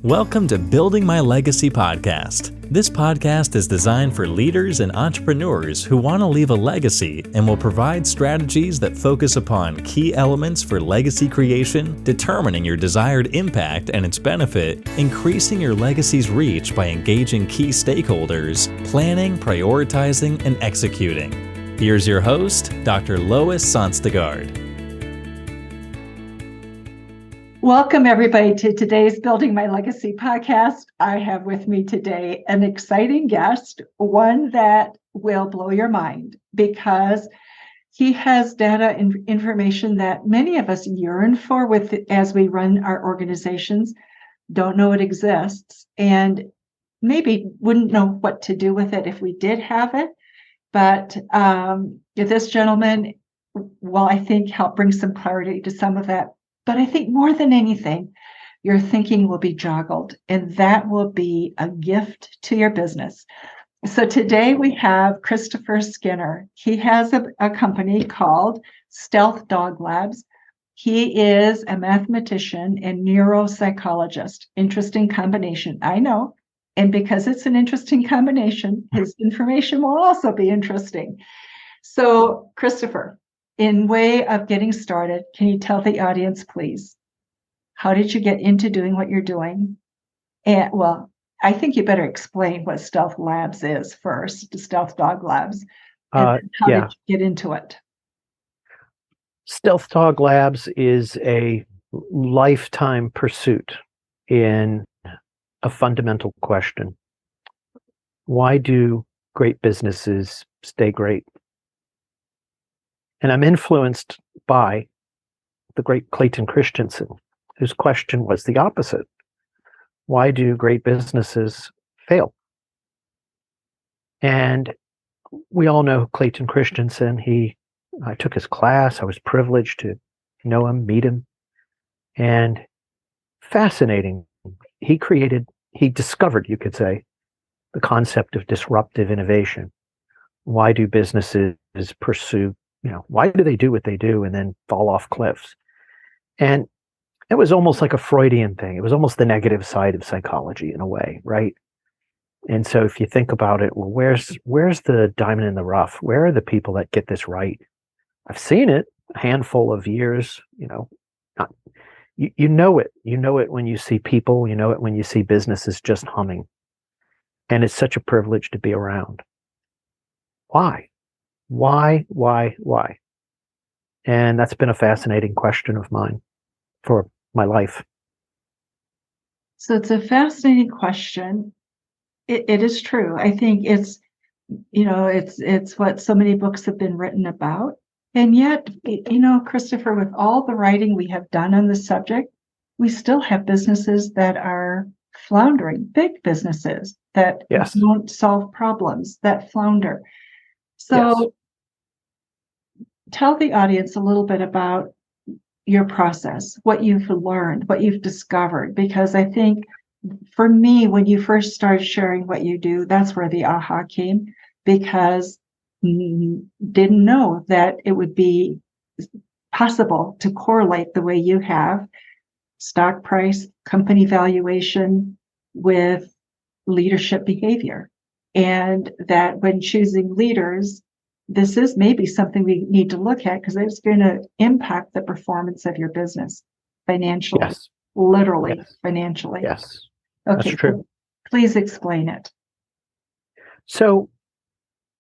Welcome to Building My Legacy podcast. This podcast is designed for leaders and entrepreneurs who want to leave a legacy and will provide strategies that focus upon key elements for legacy creation, determining your desired impact and its benefit, increasing your legacy's reach by engaging key stakeholders, planning, prioritizing, and executing. Here's your host, Dr. Lois Sonstagard. Welcome, everybody, to today's Building My Legacy podcast. I have with me today an exciting guest, one that will blow your mind because he has data and information that many of us yearn for as we run our organizations, don't know it exists, and maybe wouldn't know what to do with it if we did have it. But this gentleman will, I think, help bring some clarity to some of that. But I think more than anything, your thinking will be joggled, and that will be a gift to your business. So today we have Christopher Skinner. He has a company called Stealth Dog Labs. He is a mathematician and neuropsychologist. Interesting combination, I know. And because it's an interesting combination, his information will also be interesting. So, Christopher, in way of getting started, can you tell the audience, please, how did you get into doing what you're doing? And well, I think you better explain what Stealth Labs is first, Stealth Dog Labs. And how did you get into it? Stealth Dog Labs is a lifetime pursuit in a fundamental question. Why do great businesses stay great? And I'm influenced by the great Clayton Christensen, whose question was the opposite. Why do great businesses fail? And we all know Clayton Christensen. I took his class. I was privileged to know him, meet him. And fascinating. He discovered, you could say, the concept of disruptive innovation. Why do businesses pursue why do they do what they do and then fall off cliffs? And it was almost like a Freudian thing. It was almost the negative side of psychology in a way, right? And so if you think about it, well, where's the diamond in the rough? Where are the people that get this right? I've seen it a handful of years, you know it. You know it when you see people, you know it when you see businesses just humming. And it's such a privilege to be around. Why? Why? And that's been a fascinating question of mine for my life. So it's a fascinating question. It is true. I think it's what so many books have been written about. And yet, Christopher, with all the writing we have done on the subject, we still have businesses that are floundering, big businesses that don't solve problems, that flounder. So tell the audience a little bit about your process, what you've learned, what you've discovered, because I think for me, when you first started sharing what you do, that's where the aha came, because didn't know that it would be possible to correlate the way you have stock price, company valuation with leadership behavior. And that when choosing leaders, this is maybe something we need to look at because it's going to impact the performance of your business financially, literally financially. Yes, okay, that's true. Please explain it. So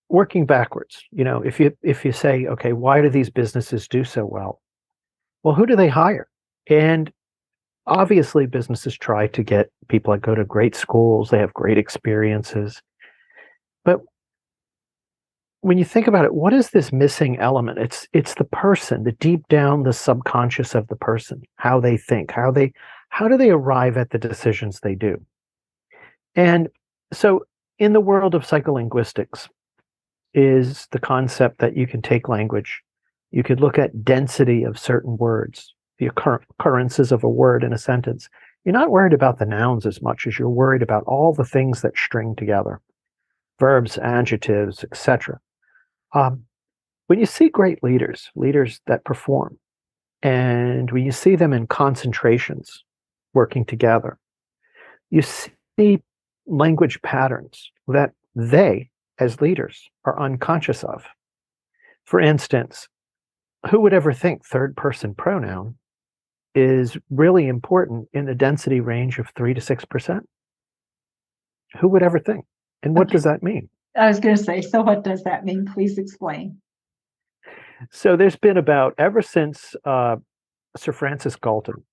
working backwards, if you say, okay, why do these businesses do so well? Well, who do they hire? And obviously businesses try to get people that go to great schools, they have great experiences. But when you think about it, what is this missing element? It's the person, the deep down, the subconscious of the person, how they think, how do they arrive at the decisions they do? And so in the world of psycholinguistics is the concept that you can take language, you could look at density of certain words, the occurrences of a word in a sentence. You're not worried about the nouns as much as you're worried about all the things that string together. Verbs, adjectives, etc. When you see great leaders that perform, and when you see them in concentrations working together, you see language patterns that they, as leaders, are unconscious of. For instance, who would ever think third person pronoun is really important in the density range of 3 to 6%? Who would ever think? And what does that mean? I was going to say, so what does that mean? Please explain. So there's been ever since Sir Francis Galton.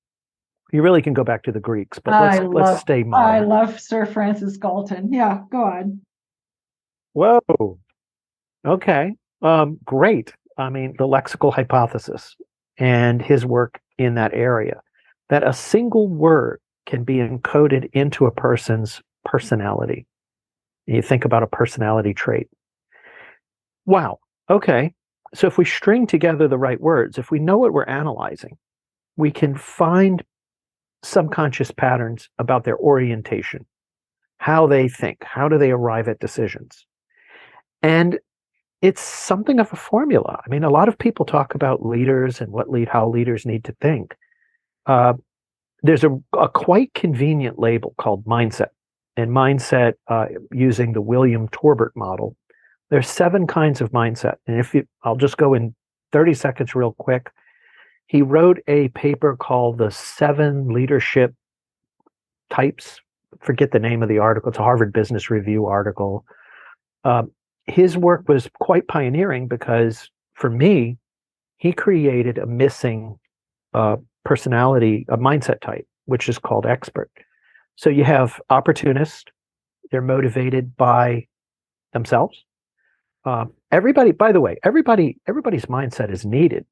You really can go back to the Greeks, but let's stay modern. I love Sir Francis Galton. Yeah, go on. Whoa. Okay. Great. I mean, the lexical hypothesis and his work in that area, that a single word can be encoded into a person's personality. You think about a personality trait. Wow. Okay. So if we string together the right words, if we know what we're analyzing, we can find subconscious patterns about their orientation, how they think, how do they arrive at decisions. And it's something of a formula. I mean, a lot of people talk about leaders and how leaders need to think. There's a quite convenient label called mindset. And mindset, using the William Torbert model, there's 7 kinds of mindset. And I'll just go in 30 seconds real quick. He wrote a paper called The 7 Leadership Types. Forget the name of the article. It's a Harvard Business Review article. His work was quite pioneering because, for me, he created a missing personality, a mindset type, which is called expert. So you have opportunist. They're motivated by themselves. Everybody, by the way, everybody's mindset is needed.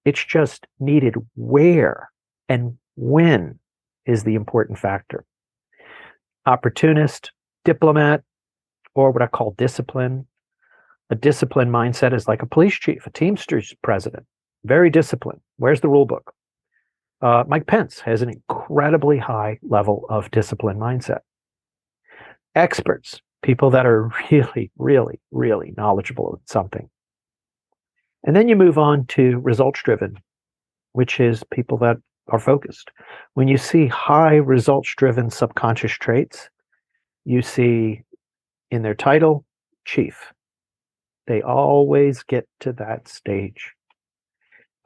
It's just needed where and when is the important factor. Opportunist, diplomat, or what I call discipline. A disciplined mindset is like a police chief, a Teamsters president, very disciplined. Where's the rule book? Mike Pence has an incredibly high level of disciplined mindset. Experts, people that are really, really, really knowledgeable at something. And then you move on to results-driven, which is people that are focused. When you see high results-driven subconscious traits, you see in their title, chief. They always get to that stage.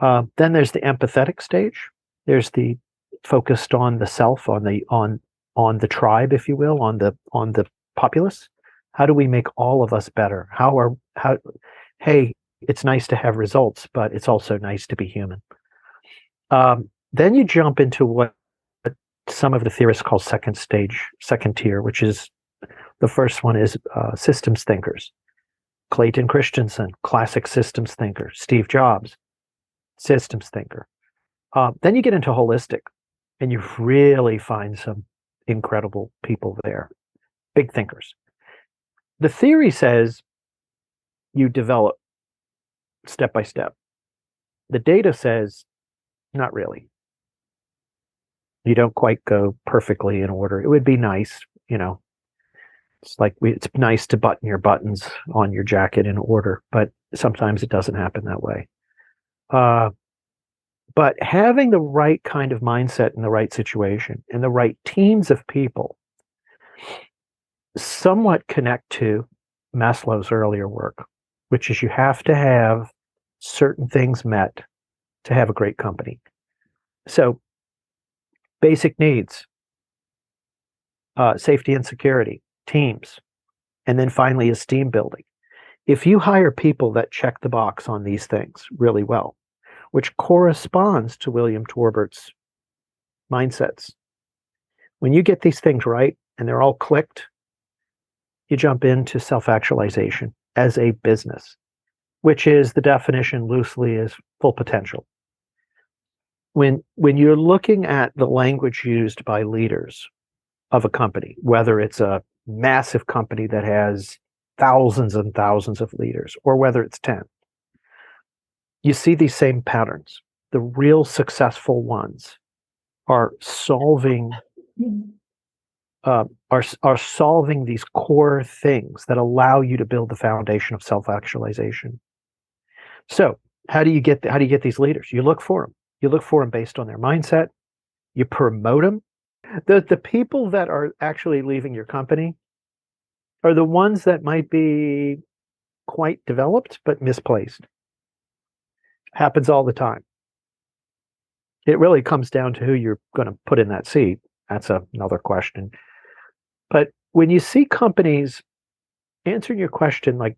Then there's the empathetic stage. There's the focused on the self, on the tribe, if you will, on the populace. How do we make all of us better? Hey, it's nice to have results, but it's also nice to be human. Then you jump into what some of the theorists call second tier, which is the first one is systems thinkers. Clayton Christensen, classic systems thinker. Steve Jobs, systems thinker. Then you get into holistic, and you really find some incredible people there, big thinkers. The theory says you develop step by step. The data says not really. You don't quite go perfectly in order. It would be nice, it's like it's nice to button your buttons on your jacket in order, but sometimes it doesn't happen that way. But having the right kind of mindset in the right situation and the right teams of people somewhat connect to Maslow's earlier work, which is you have to have certain things met to have a great company. So basic needs, safety and security, teams, and then finally esteem building. If you hire people that check the box on these things really well, which corresponds to William Torbert's mindsets, when you get these things right and they're all clicked, you jump into self-actualization as a business, which is the definition loosely as full potential. When you're looking at the language used by leaders of a company, whether it's a massive company that has thousands and thousands of leaders, or whether it's 10, you see these same patterns. The real successful ones are solving these core things that allow you to build the foundation of self-actualization. So how do you get these leaders? You look for them. You look for them based on their mindset. You promote them. The people that are actually leaving your company are the ones that might be quite developed but misplaced. Happens all the time. It really comes down to who you're going to put in that seat. That's another question. But when you see companies answering your question, like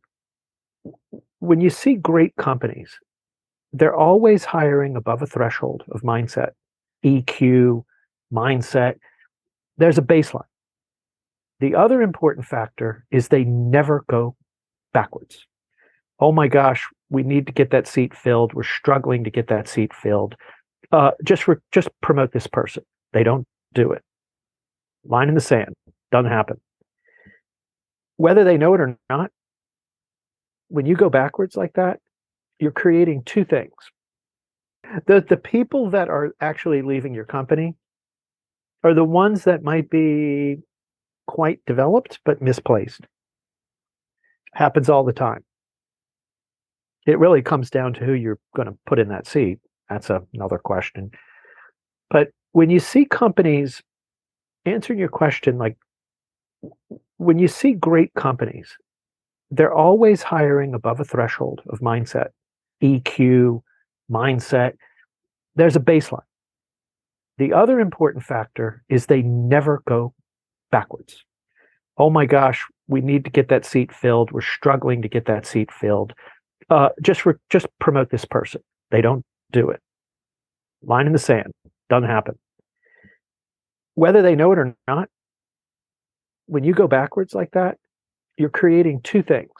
when you see great companies, they're always hiring above a threshold of mindset, EQ, mindset. There's a baseline. The other important factor is they never go backwards. Oh my gosh, we need to get that seat filled. We're struggling to get that seat filled. Just promote this person. They don't do it. Line in the sand. Doesn't happen. Whether they know it or not, when you go backwards like that, you're creating two things. The people that are actually leaving your company are the ones that might be quite developed but misplaced. Happens all the time. It really comes down to who you're going to put in that seat. That's another question. But when you see companies answering your question, like when you see great companies, they're always hiring above a threshold of mindset, EQ, mindset. There's a baseline. The other important factor is they never go backwards. Oh my gosh, we need to get that seat filled. We're struggling to get that seat filled. Just promote this person. They don't do it. Line in the sand. Doesn't happen. Whether they know it or not, when you go backwards like that, you're creating two things.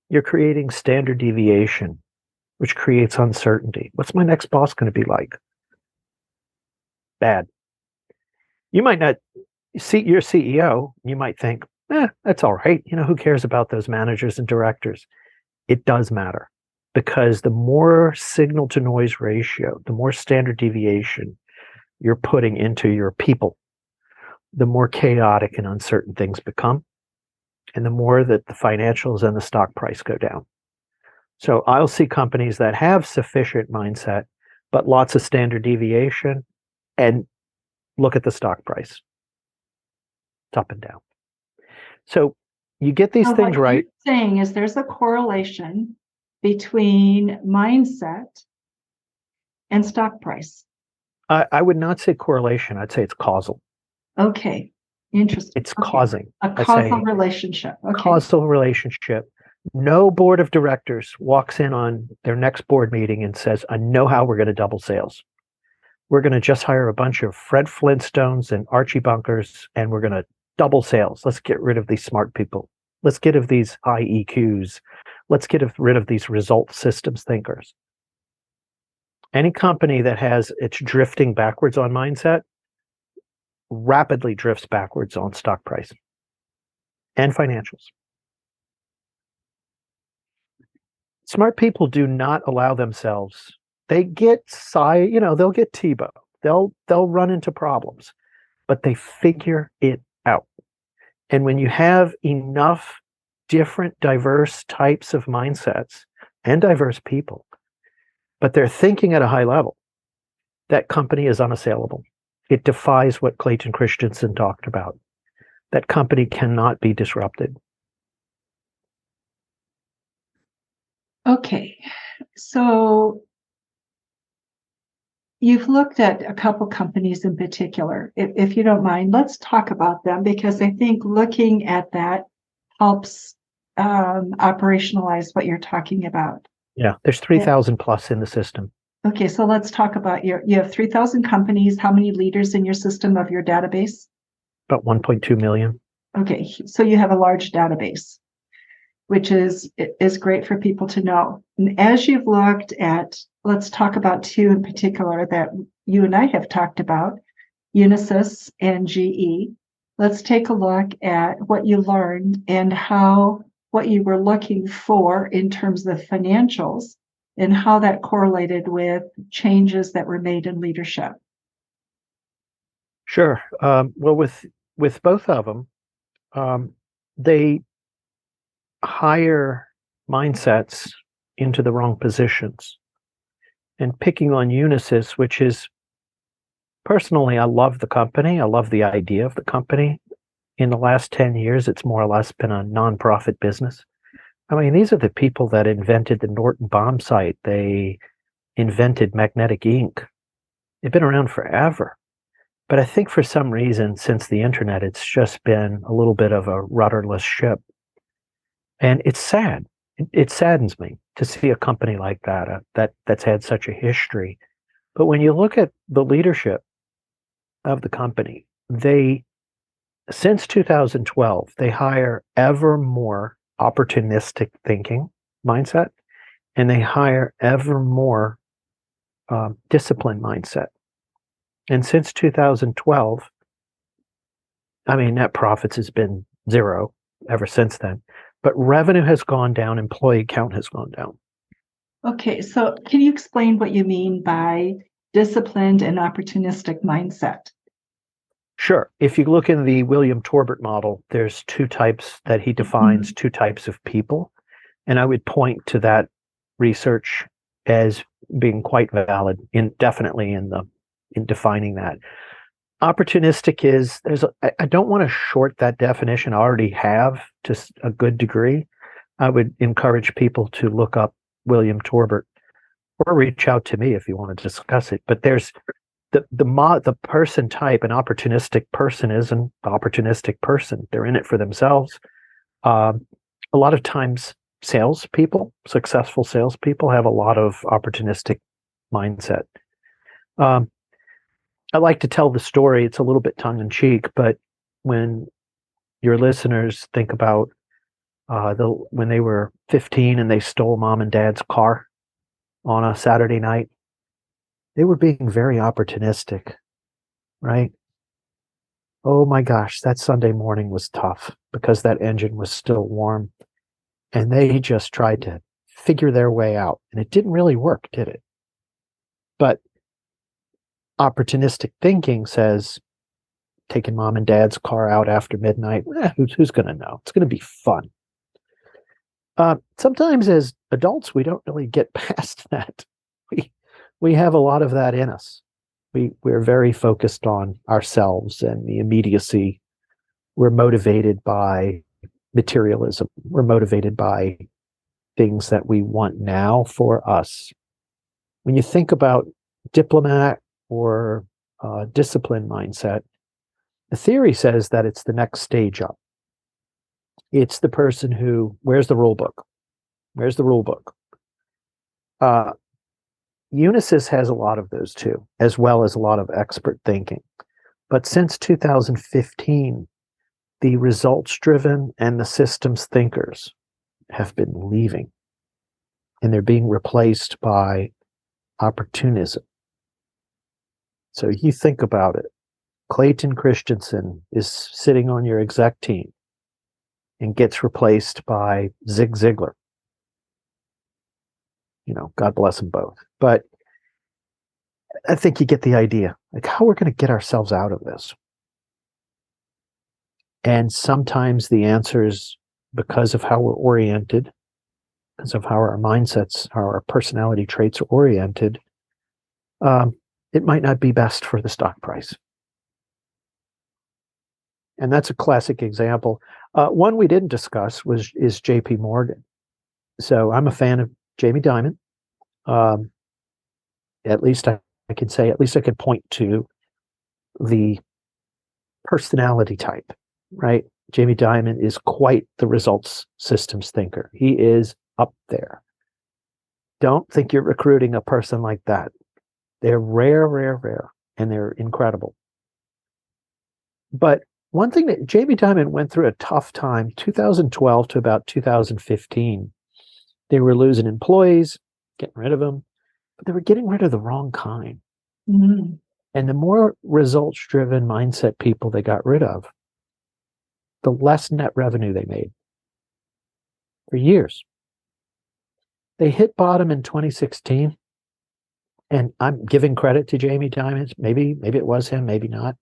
You're creating standard deviation, which creates uncertainty. What's my next boss going to be like? Bad. You might not see your CEO. You might think, that's all right. Who cares about those managers and directors? It does matter, because the more signal to noise ratio, the more standard deviation you're putting into your people, the more chaotic and uncertain things become, and the more that the financials and the stock price go down. So I'll see companies that have sufficient mindset, but lots of standard deviation, and look at the stock price. It's up and down. So you get these things what right. You're saying is there's a correlation between mindset and stock price. I would not say correlation. I'd say it's causal. Okay. Interesting. It's causing. A causal relationship. Okay. Causal relationship. No board of directors walks in on their next board meeting and says, I know how we're going to double sales. We're going to just hire a bunch of Fred Flintstones and Archie Bunkers, and we're going to double sales. Let's get rid of these smart people. Let's get rid of these high EQs. Let's get rid of these result systems thinkers. Any company that has its drifting backwards on mindset rapidly drifts backwards on stock price and financials. Smart people do not allow themselves. They get they'll get TiVo. They'll run into problems, but they figure it out. And when you have enough different, diverse types of mindsets and diverse people, but they're thinking at a high level, that company is unassailable. It defies what Clayton Christensen talked about. That company cannot be disrupted. Okay. So you've looked at a couple companies in particular. If you don't mind, let's talk about them, because I think looking at that helps operationalize what you're talking about. Yeah, there's 3,000 plus in the system. Okay, so let's talk about you have 3,000 companies. How many leaders in your system of your database? About 1.2 million. Okay, so you have a large database, which is great for people to know. And as you've looked at, let's talk about two in particular that you and I have talked about, Unisys and GE. Let's take a look at what you learned and what you were looking for in terms of financials, and how that correlated with changes that were made in leadership. Sure. Well, with both of them, they hire mindsets into the wrong positions. And picking on Unisys, which is personally, I love the company. I love the idea of the company. In the last 10 years, it's more or less been a nonprofit business. I mean, these are the people that invented the Norton bomb sight. They invented magnetic ink. They've been around forever. But I think for some reason, since the internet, it's just been a little bit of a rudderless ship. And it's sad. It saddens me to see a company like that, that's had such a history. But when you look at the leadership of the company, since 2012, they hire ever more opportunistic thinking mindset, and they hire ever more discipline mindset. And since 2012, I mean, net profits has been zero ever since then, but revenue has gone down, employee count has gone down. Okay, so can you explain what you mean by disciplined and opportunistic mindset? Sure. If you look in the William Torbert model, there's two types that he defines, two types of people. And I would point to that research as being quite valid definitely in defining that. Opportunistic is I don't want to short that definition. I already have to a good degree. I would encourage people to look up William Torbert or reach out to me if you want to discuss it. But there's the person type. An opportunistic person is an opportunistic person. They're in it for themselves. A lot of times successful salespeople have a lot of opportunistic mindset. I like to tell the story. It's a little bit tongue in cheek, but when your listeners think about when they were 15 and they stole mom and dad's car on a Saturday night, they were being very opportunistic, right? Oh my gosh, that Sunday morning was tough because that engine was still warm. And they just tried to figure their way out. And it didn't really work, did it? But opportunistic thinking says, taking mom and dad's car out after midnight, who's going to know? It's going to be fun. Sometimes as adults, we don't really get past that. We have a lot of that in us. We're very focused on ourselves and the immediacy. We're motivated by materialism. We're motivated by things that we want now for us. When you think about diplomat or discipline mindset, the theory says that it's the next stage up. It's the person who, where's the rule book? Where's the rule book? Unisys has a lot of those too, as well as a lot of expert thinking. But since 2015, the results-driven and the systems thinkers have been leaving, and they're being replaced by opportunism. So you think about it. Clayton Christensen is sitting on your exec team and gets replaced by Zig Ziglar. God bless them both. But I think you get the idea, like how we're going to get ourselves out of this. And sometimes the answer is because of how we're oriented, because of how our mindsets, how our personality traits are oriented, it might not be best for the stock price. And that's a classic example. One we didn't discuss is JP Morgan. So I'm a fan of Jamie Dimon. At least I could point to the personality type, right? Jamie Dimon is quite the results systems thinker. He is up there. Don't think you're recruiting a person like that. They're rare, and they're incredible. But one thing that Jamie Dimon went through a tough time, 2012 to about 2015, they were losing employees, getting rid of them, but they were getting rid of the wrong kind. Mm-hmm. And the more results-driven mindset people they got rid of, the less net revenue they made for years. They hit bottom in 2016, and I'm giving credit to Jamie Dimon. Maybe it was him, maybe not.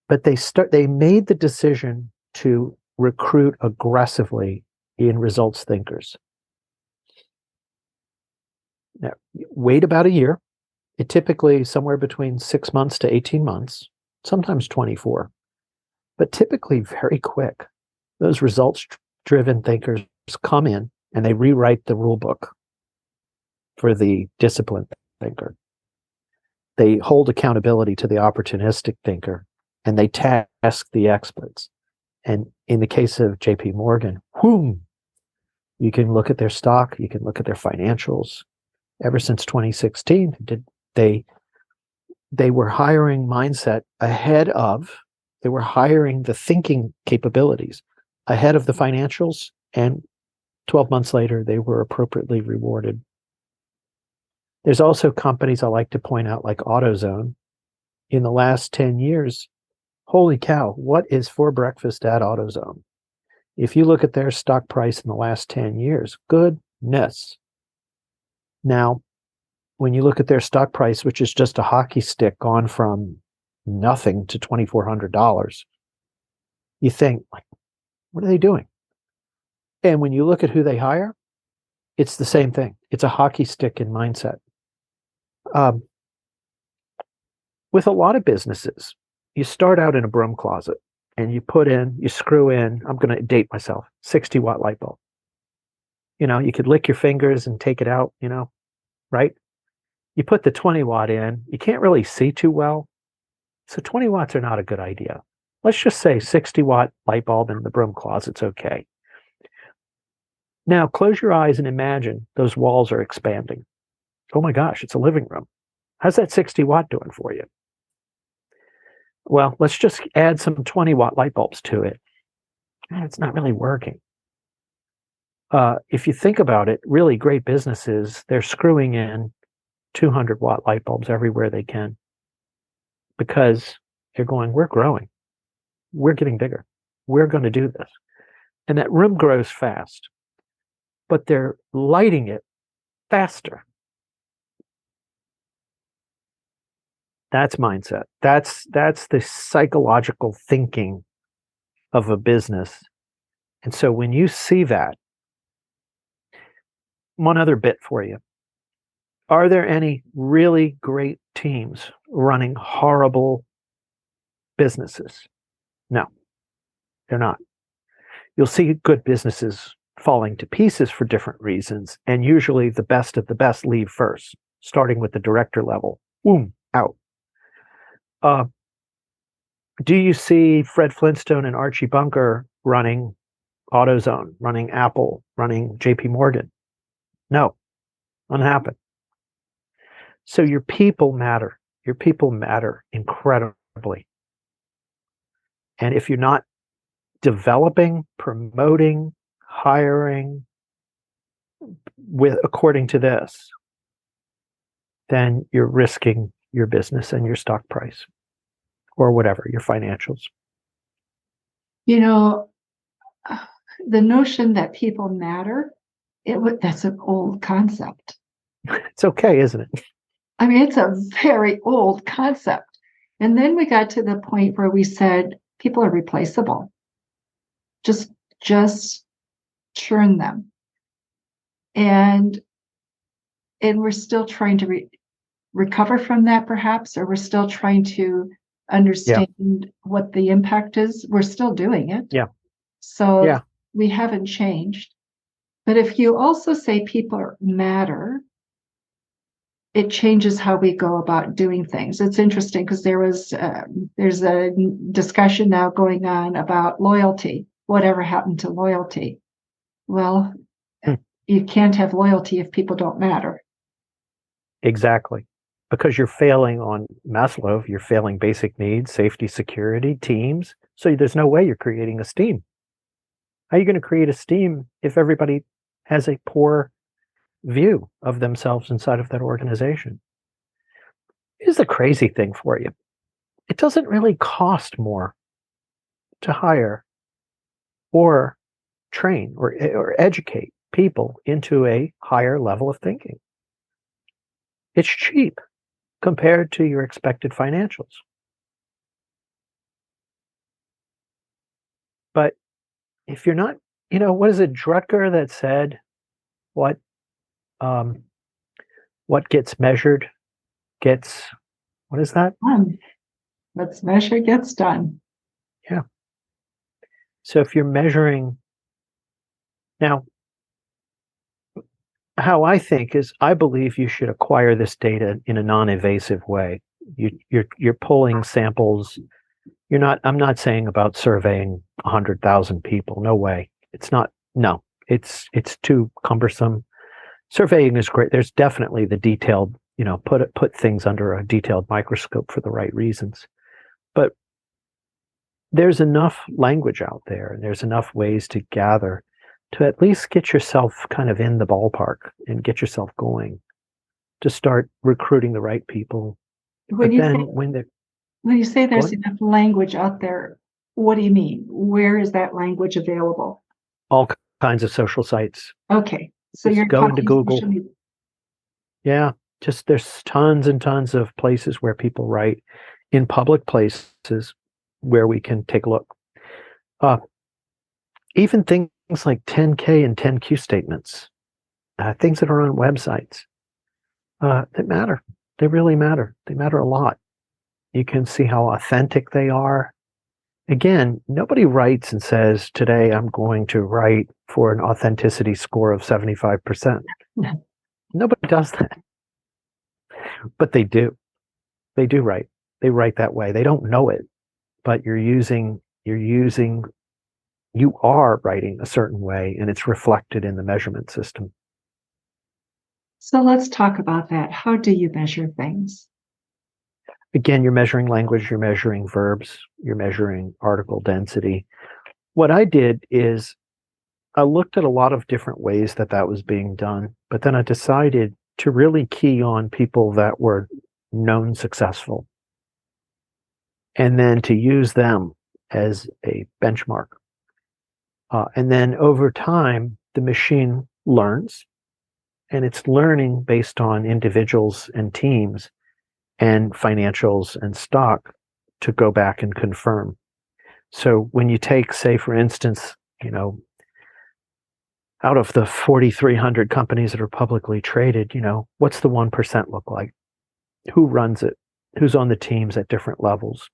But they made the decision to recruit aggressively in results thinkers. Now, wait about a year, It typically somewhere between 6 months to 18 months, sometimes 24, but typically very quick. Those results-driven thinkers come in and they rewrite the rule book for the disciplined thinker. They hold accountability to the opportunistic thinker, and they task the experts. And in the case of JP Morgan, whoom, you can look at their stock, you can look at their financials. Ever since 2016, they were hiring mindset ahead of, they were hiring the thinking capabilities ahead of the financials, and 12 months later, they were appropriately rewarded. There's also companies I like to point out, like AutoZone. In the last 10 years, holy cow, what is for breakfast at AutoZone? If you look at their stock price in the last 10 years, goodness. Now, when you look at their stock price, which is just a hockey stick gone from nothing to $2,400, you think, like, what are they doing? And when you look at who they hire, it's the same thing. It's a hockey stick in mindset. With a lot of businesses, you start out in a broom closet and you screw in, I'm going to date myself, 60-watt light bulb. You could lick your fingers and take it out, right? You put the 20-watt in, you can't really see too well. So 20 watts are not a good idea. Let's just say 60-watt light bulb in the broom closet's okay. Now close your eyes and imagine those walls are expanding. Oh my gosh, it's a living room. How's that 60-watt doing for you? Well, let's just add some 20-watt light bulbs to it. It's not really working. If you think about it, really great businesses, they're screwing in 200-watt light bulbs everywhere they can because they're going, we're growing. We're getting bigger. We're going to do this. And that room grows fast, but they're lighting it faster. That's mindset. That's the psychological thinking of a business. And so when you see that, one other bit for you. Are there any really great teams running horrible businesses? No, they're not. You'll see good businesses falling to pieces for different reasons, and usually the best of the best leave first, starting with the director level. Boom, out. Do you see Fred Flintstone and Archie Bunker running AutoZone, running Apple, running JP Morgan? No, doesn't happen. So your people matter. Your people matter incredibly. And if you're not developing, promoting, hiring according to this, then you're risking your business and your stock price or whatever, your financials. The notion that people matter, that's an old concept. It's okay, isn't it? I mean, it's a very old concept. And then we got to the point where we said people are replaceable. Just churn them. And we're still trying to recover from that, perhaps, or we're still trying to understand what the impact is. We're still doing it. Yeah. So we haven't changed. But if you also say people matter, it changes how we go about doing things. It's interesting because there's a discussion now going on about loyalty. Whatever happened to loyalty? Well, you can't have loyalty if people don't matter. Exactly. Because you're failing on Maslow, you're failing basic needs, safety, security, teams. So there's no way you're creating a team. How are you going to create a team if everybody has a poor view of themselves inside of that organization? Here's the crazy thing for you. It doesn't really cost more to hire or train or educate people into a higher level of thinking. It's cheap compared to your expected financials. But if you're not, what is it, Drucker that said what gets measured gets, what is that? Done. Let's measure gets done. Yeah. So if you're measuring, now, how I think is, I believe you should acquire this data in a non-invasive way. You're pulling samples. I'm not saying about surveying 100,000 people. No way. It's not. No, it's too cumbersome. Surveying is great. There's definitely the detailed, put things under a detailed microscope for the right reasons. But there's enough language out there, and there's enough ways to gather to at least get yourself kind of in the ballpark and get yourself going to start recruiting the right people. When you say there's enough language out there, what do you mean? Where is that language available? All kinds of social sites. Okay. So just you're go into Google. Social media. Yeah. Just there's tons and tons of places where people write in public places where we can take a look. Even things like 10K and 10Q statements, things that are on websites, that matter. They really matter. They matter a lot. You can see how authentic they are. Again, nobody writes and says, today I'm going to write for an authenticity score of 75%. Nobody does that. But they do. They do write. They write that way. They don't know it, but you are writing a certain way, and it's reflected in the measurement system. So let's talk about that. How do you measure things? Again, you're measuring language, you're measuring verbs, you're measuring article density. What I did is I looked at a lot of different ways that was being done, but then I decided to really key on people that were known successful, and then to use them as a benchmark. And then over time, the machine learns, and it's learning based on individuals and teams and financials and stock to go back and confirm. So when you take, say, for instance, out of the 4,300 companies that are publicly traded, what's the 1% look like? Who runs it? Who's on the teams at different levels?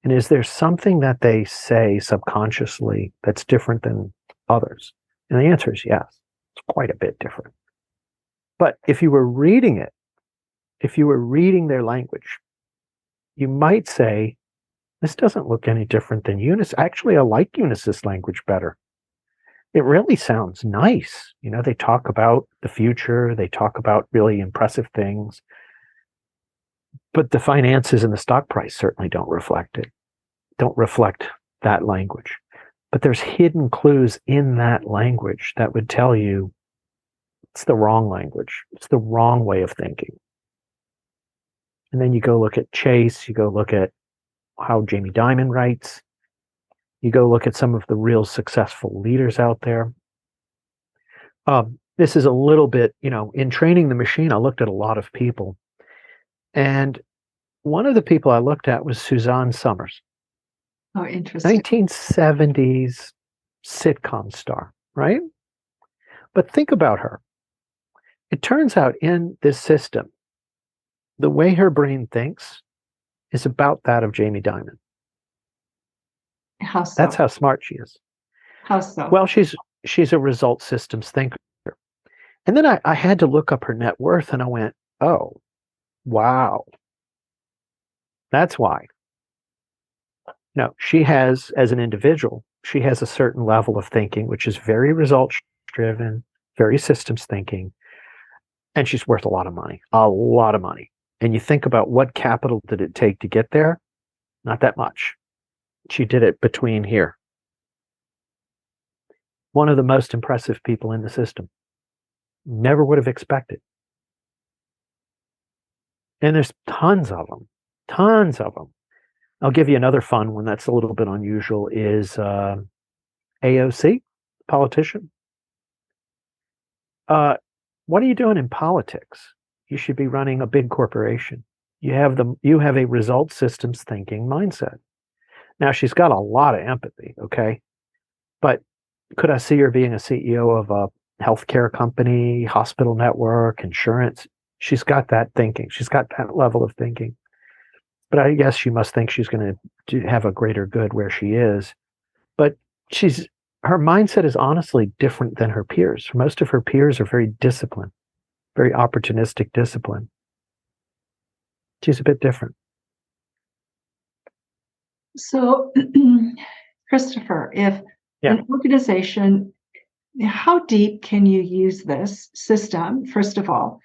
And is there something that they say subconsciously that's different than others? And the answer is yes. It's quite a bit different. But if you were reading it, if you were reading their language, you might say, this doesn't look any different than Unisys. Actually, I like Unisys language better. It really sounds nice. They talk about the future. They talk about really impressive things. But the finances and the stock price certainly don't reflect it, don't reflect that language. But there's hidden clues in that language that would tell you it's the wrong language. It's the wrong way of thinking. And then you go look at Chase, you go look at how Jamie Dimon writes, you go look at some of the real successful leaders out there. This is a little bit, in training the machine, I looked at a lot of people. And one of the people I looked at was Suzanne Summers. Oh, interesting. 1970s sitcom star, right? But think about her. It turns out in this system, the way her brain thinks is about that of Jamie Dimon. How so? That's how smart she is. How so? Well, she's a result systems thinker. And then I had to look up her net worth, and I went, oh, wow. That's why. No, she has, as an individual, she has a certain level of thinking, which is very results driven, very systems thinking. And she's worth a lot of money. And you think about what capital did it take to get there? Not that much. She did it between here. One of the most impressive people in the system. Never would have expected. And there's tons of them. I'll give you another fun one that's a little bit unusual is AOC, politician. What are you doing in politics? You should be running a big corporation. You have a result systems thinking mindset. Now, she's got a lot of empathy, okay? But could I see her being a CEO of a healthcare company, hospital network, insurance? She's got that thinking. She's got that level of thinking. But I guess she must think she's going to have a greater good where she is. But her mindset is honestly different than her peers. Most of her peers are very disciplined, very opportunistic discipline. She's a bit different. So, Christopher, if Yeah. an organization, how deep can you use this system, first of all?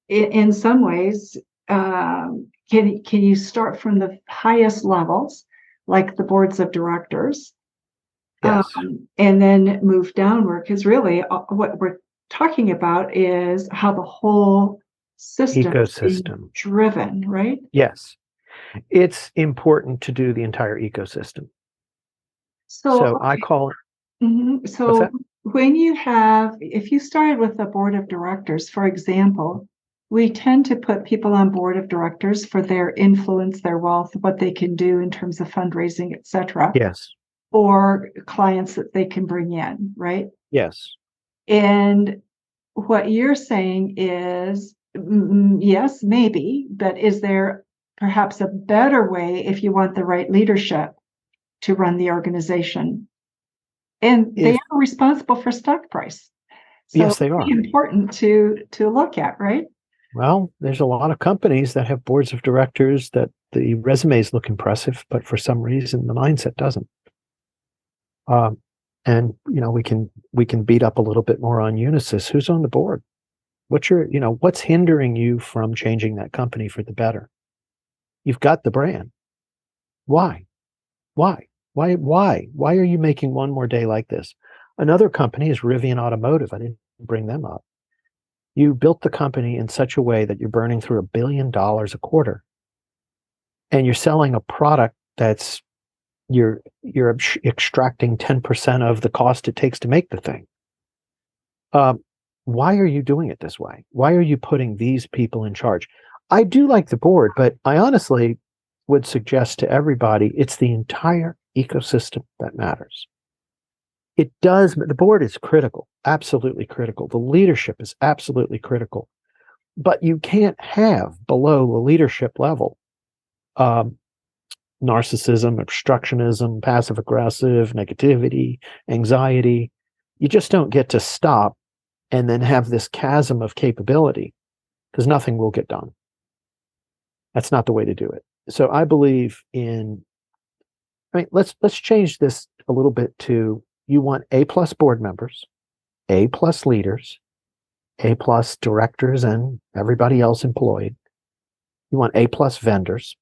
In some ways, can you start from the highest levels, like the boards of directors, Yes. and then move downward? Because really, what we're talking about is how the whole system is being Ecosystem. driven, right? Yes. It's important to do the entire ecosystem. So I call it. Mhm. What's So that? if you started with a board of directors, for example, we tend to put people on board of directors for their influence, their wealth, what they can do in terms of fundraising, et cetera, Yes. or clients that they can bring in, right? Yes. And what you're saying is, yes, maybe, but is there perhaps a better way if you want the right leadership to run the organization? And they are responsible for stock price. So Yes, they are. it's important to look at, right? Well, there's a lot of companies that have boards of directors that the resumes look impressive, but for some reason the mindset doesn't. And we can beat up a little bit more on Unisys. Who's on the board? What's hindering you from changing that company for the better? You've got the brand. Why? Why are you making one more day like this? Another company is Rivian Automotive. I didn't bring them up. You built the company in such a way that you're burning through $1 billion a quarter, and you're selling a product that's you're extracting 10% of the cost it takes to make the thing. Why are you doing it this way? Why are you putting these people in charge? I do like the board, but I honestly would suggest to everybody it's the entire ecosystem that matters. It does. The board is critical, absolutely critical. The leadership is absolutely critical, but you can't have below the leadership level narcissism, obstructionism, passive aggressive, negativity, anxiety. You just don't get to stop and then have this chasm of capability, because nothing will get done. That's not the way to do it. So I believe let's change this a little bit to, you want A+ board members, A+ leaders, A+ directors and everybody else employed. You want A+ vendors.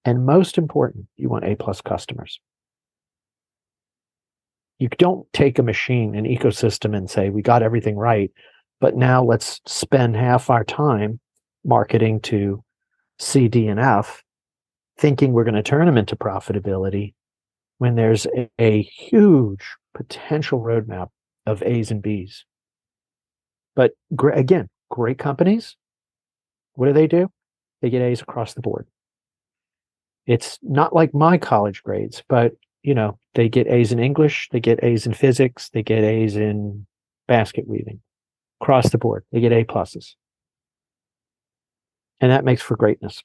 And most important, you want A+ customers. You don't take a machine, an ecosystem, and say, we got everything right, but now let's spend half our time marketing to C, D, and F, thinking we're going to turn them into profitability, when there's a huge potential roadmap of A's and B's. But again, great companies, what do? They get A's across the board. It's not like my college grades, but they get A's in English, they get A's in physics, they get A's in basket weaving. Across the board, they get A+. And that makes for greatness.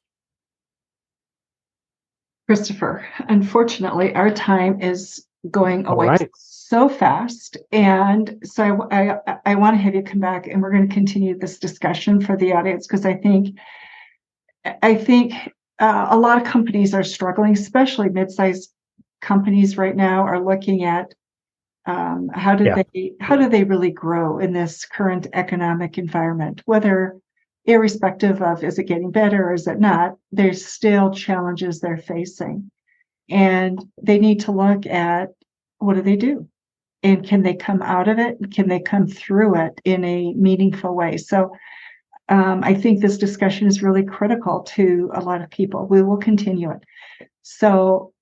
Christopher, unfortunately, our time is going away Right. so fast. And so I want to have you come back, and we're going to continue this discussion for the audience, because I think a lot of companies are struggling, especially mid-sized companies right now are looking at how do they really grow in this current economic environment, whether irrespective of is it getting better or is it not, there's still challenges they're facing. And they need to look at, what do they do? And can they come out of it? Can they come through it in a meaningful way? So I think this discussion is really critical to a lot of people. We will continue it. So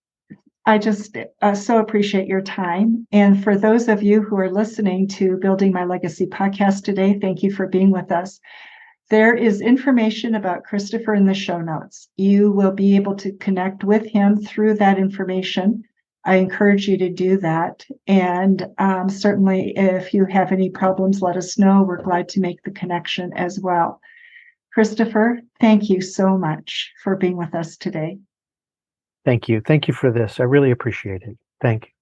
I just so appreciate your time. And for those of you who are listening to Building My Legacy podcast today, thank you for being with us. There is information about Christopher in the show notes. You will be able to connect with him through that information. I encourage you to do that. And certainly, if you have any problems, let us know. We're glad to make the connection as well. Christopher, thank you so much for being with us today. Thank you. Thank you for this. I really appreciate it. Thank you.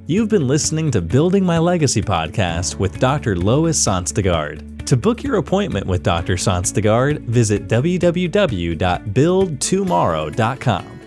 You've been listening to Building My Legacy podcast with Dr. Lois Sonstegard. To book your appointment with Dr. Sonstegard, visit www.buildtomorrow.com.